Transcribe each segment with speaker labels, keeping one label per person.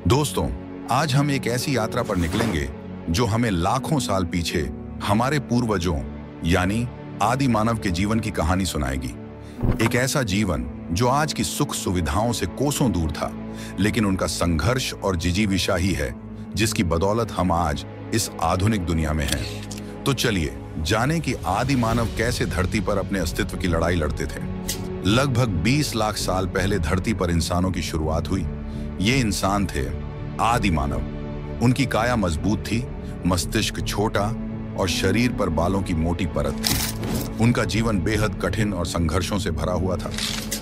Speaker 1: दोस्तों, आज हम एक ऐसी यात्रा पर निकलेंगे जो हमें लाखों साल पीछे हमारे पूर्वजों यानी आदि मानव के जीवन की कहानी सुनाएगी। एक ऐसा जीवन जो आज की सुख सुविधाओं से कोसों दूर था, लेकिन उनका संघर्ष और जिजीविषा ही है जिसकी बदौलत हम आज इस आधुनिक दुनिया में हैं। तो चलिए जानें कि आदि मानव कैसे धरती पर अपने अस्तित्व की लड़ाई लड़ते थे। लगभग 20 लाख साल पहले धरती पर इंसानों की शुरुआत हुई। ये इंसान थे आदि मानव। उनकी काया मजबूत थी, मस्तिष्क छोटा और शरीर पर बालों की मोटी परत थी। उनका जीवन बेहद कठिन और संघर्षों से भरा हुआ था।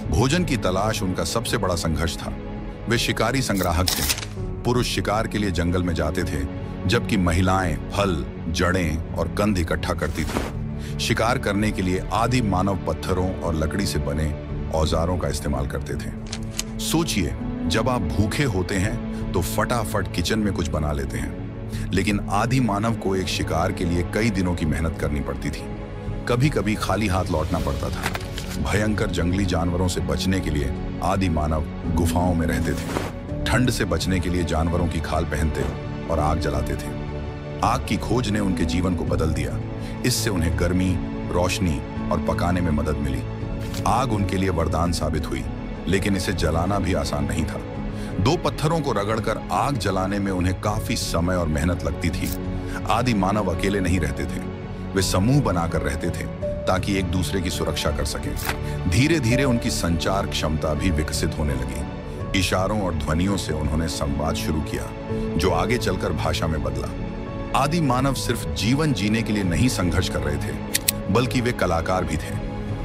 Speaker 1: भोजन की तलाश उनका सबसे बड़ा संघर्ष था। वे शिकारी संग्राहक थे। पुरुष शिकार के लिए जंगल में जाते थे, जबकि महिलाएं फल, जड़ें और कंद इकट्ठा करती थी। शिकार करने के लिए आदि मानव पत्थरों और लकड़ी से बने औजारों का इस्तेमाल करते थे। सोचिए, जब आप भूखे होते हैं तो फटाफट किचन में कुछ बना लेते हैं, लेकिन आदि मानव को एक शिकार के लिए कई दिनों की मेहनत करनी पड़ती थी। कभी कभी खाली हाथ लौटना पड़ता था। भयंकर जंगली जानवरों से बचने के लिए आदि मानव गुफाओं में रहते थे। ठंड से बचने के लिए जानवरों की खाल पहनते और आग जलाते थे। आग की खोज ने उनके जीवन को बदल दिया। इससे उन्हें गर्मी, रोशनी और पकाने में मदद मिली। आग उनके लिए वरदान साबित हुई, लेकिन इसे जलाना भी आसान नहीं था। दो पत्थरों को रगड़कर आग जलाने में उन्हें काफी समय और मेहनत लगती थी। आदि मानव अकेले नहीं रहते थे, वे समूह बनाकर रहते थे ताकि एक दूसरे की सुरक्षा कर सकें। धीरे धीरे उनकी संचार क्षमता भी विकसित होने लगी। इशारों और ध्वनियों से उन्होंने संवाद शुरू किया, जो आगे चलकर भाषा में बदला। आदि मानव सिर्फ जीवन जीने के लिए नहीं संघर्ष कर रहे थे, बल्कि वे कलाकार भी थे।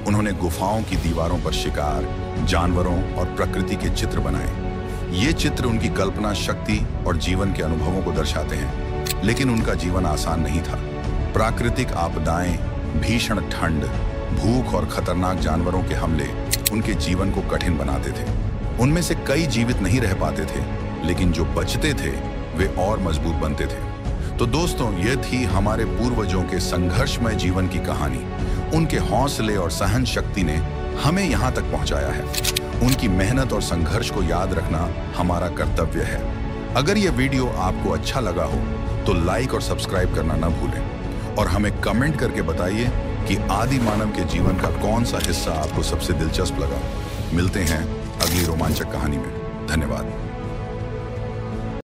Speaker 1: उन्होंने गुफाओं की दीवारों पर शिकार, जानवरों और प्रकृति के चित्र बनाए। ये चित्र उनकी कल्पना शक्ति और जीवन के अनुभवों को दर्शाते हैं। लेकिन उनका जीवन आसान नहीं था। प्राकृतिक आपदाएं, भीषण ठंड, भूख और खतरनाक जानवरों के हमले उनके जीवन को कठिन बनाते थे। उनमें से कई जीवित नहीं रह पाते थे, लेकिन जो बचते थे वे और मजबूत बनते थे। तो दोस्तों, ये थी हमारे पूर्वजों के संघर्षमय जीवन की कहानी। उनके हौसले और सहन शक्ति ने हमें यहाँ तक पहुँचाया है। उनकी मेहनत और संघर्ष को याद रखना हमारा कर्तव्य है। अगर यह वीडियो आपको अच्छा लगा हो तो लाइक और सब्सक्राइब करना न भूलें, और हमें कमेंट करके बताइए कि आदि मानव के जीवन का कौन सा हिस्सा आपको सबसे दिलचस्प लगा। मिलते हैं अगली रोमांचक कहानी में। धन्यवाद।